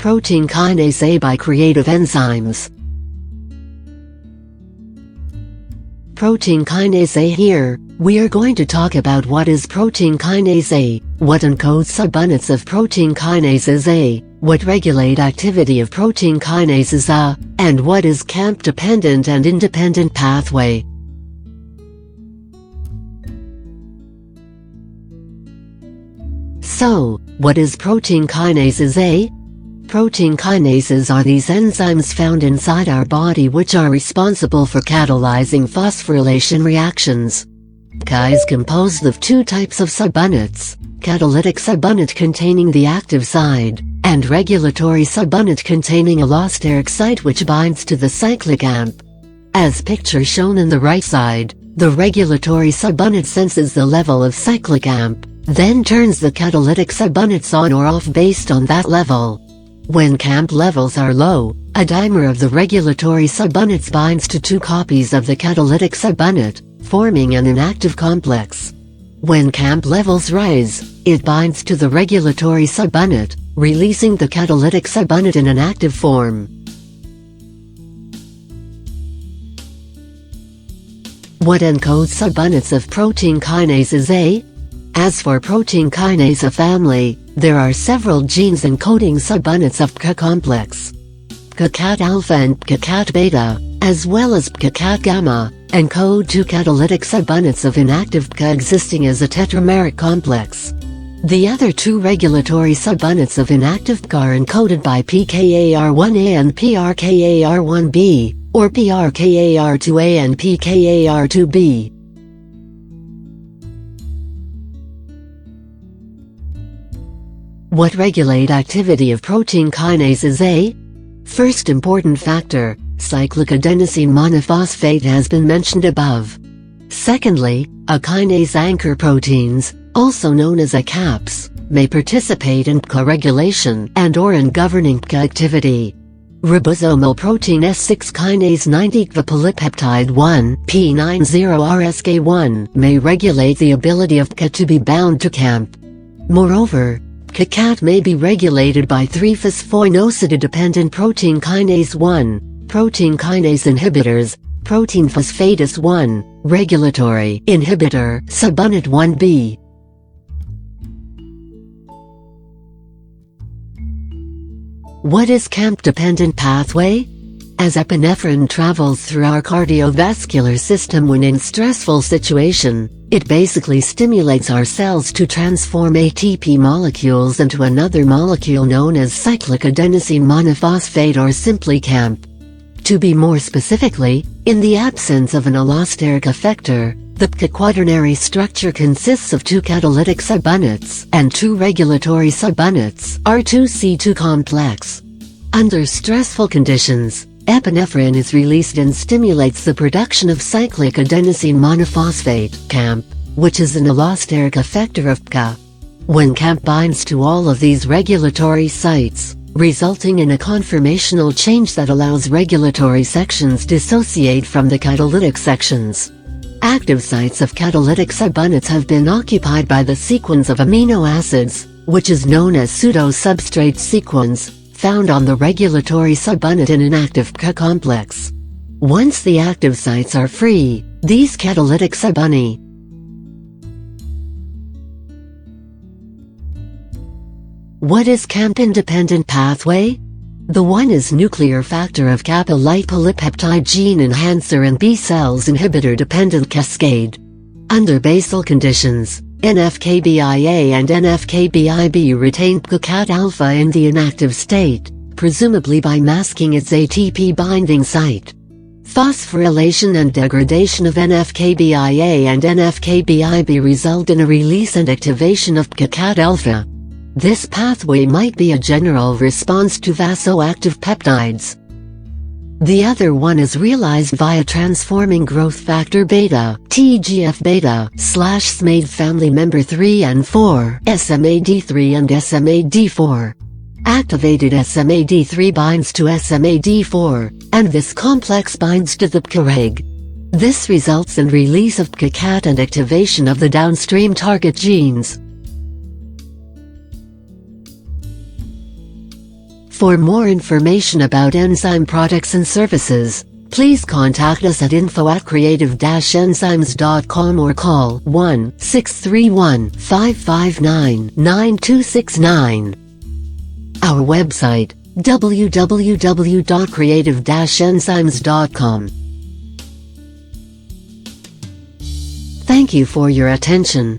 Protein kinase A by creative enzymes. Protein kinase A. Here, we are going to talk about what is protein kinase A, what encodes subunits of protein kinases A, what regulate activity of protein kinases A, and what is CAMP-dependent and independent pathway. So, what is protein kinases A? Protein kinases are these enzymes found inside our body which are responsible for catalyzing phosphorylation reactions. Ca is composed of two types of subunits: catalytic subunit containing the active side, and regulatory subunit containing allosteric site which binds to the cyclic AMP. As picture shown in the right side, the regulatory subunit senses the level of cyclic AMP, then turns the catalytic subunits on or off based on that level. When CAMP levels are low, a dimer of the regulatory subunits binds to two copies of the catalytic subunit, forming an inactive complex. When CAMP levels rise, it binds to the regulatory subunit, releasing the catalytic subunit in an active form. What encodes subunits of protein kinases A? As for protein kinase A family, there are several genes encoding subunits of Ca complex. Ca-cat alpha and Ca-cat beta, as well as Ca-cat gamma, encode two catalytic subunits of inactive Ca existing as a tetrameric complex. The other two regulatory subunits of inactive Ca are encoded by PKAR1A and PRKAR1B, or PRKAR2A and PKAR2B. What regulate activity of protein kinases A? First important factor, cyclic adenosine monophosphate has been mentioned above. Secondly, a kinase anchor proteins, also known as a CAPs, may participate in Ca regulation and/or in governing Ca activity. Ribosomal protein S6 kinase 90 Ca polypeptide 1 P90RSK1 may regulate the ability of Ca to be bound to CAMP. Moreover, Ca-cat may be regulated by 3-phosphoinositidependent protein kinase 1, protein kinase inhibitors, protein phosphatase 1, regulatory inhibitor subunit 1b. What is CAMP-dependent pathway? As epinephrine travels through our cardiovascular system when in stressful situation, it basically stimulates our cells to transform ATP molecules into another molecule known as cyclic adenosine monophosphate or simply CAMP. To be more specifically, in the absence of an allosteric effector, the Ca quaternary structure consists of two catalytic subunits and two regulatory subunits, R2C2 complex. Under stressful conditions, epinephrine is released and stimulates the production of cyclic adenosine monophosphate, CAMP, which is an allosteric effector of Ca. When CAMP binds to all of these regulatory sites, resulting in a conformational change that allows regulatory sections dissociate from the catalytic sections. Active sites of catalytic subunits have been occupied by the sequence of amino acids, which is known as pseudo-substrate sequence, found on the regulatory subunit in an active Ca complex. Once the active sites are free, these catalytic subunits. What is CAMP-independent pathway? The 1 is nuclear factor of kappa-like polypeptide gene enhancer and B cells inhibitor-dependent cascade. Under basal conditions, NF-kBIA and NF-kBIB retain Ca-cat alpha in the inactive state, presumably by masking its ATP binding site. Phosphorylation and degradation of NF-kBIA and NF-kBIB result in a release and activation of Ca-cat alpha. This pathway might be a general response to vasoactive peptides. The other one is realized via transforming growth factor beta, TGF-beta/SMAD family member 3 and 4, SMAD3 and SMAD4. Activated SMAD3 binds to SMAD4, and this complex binds to the Ca-reg. This results in release of Ca-cat and activation of the downstream target genes. For more information about enzyme products and services, please contact us at info@creative-enzymes.com or call 1-631-559-9269. Our website, www.creative-enzymes.com. Thank you for your attention.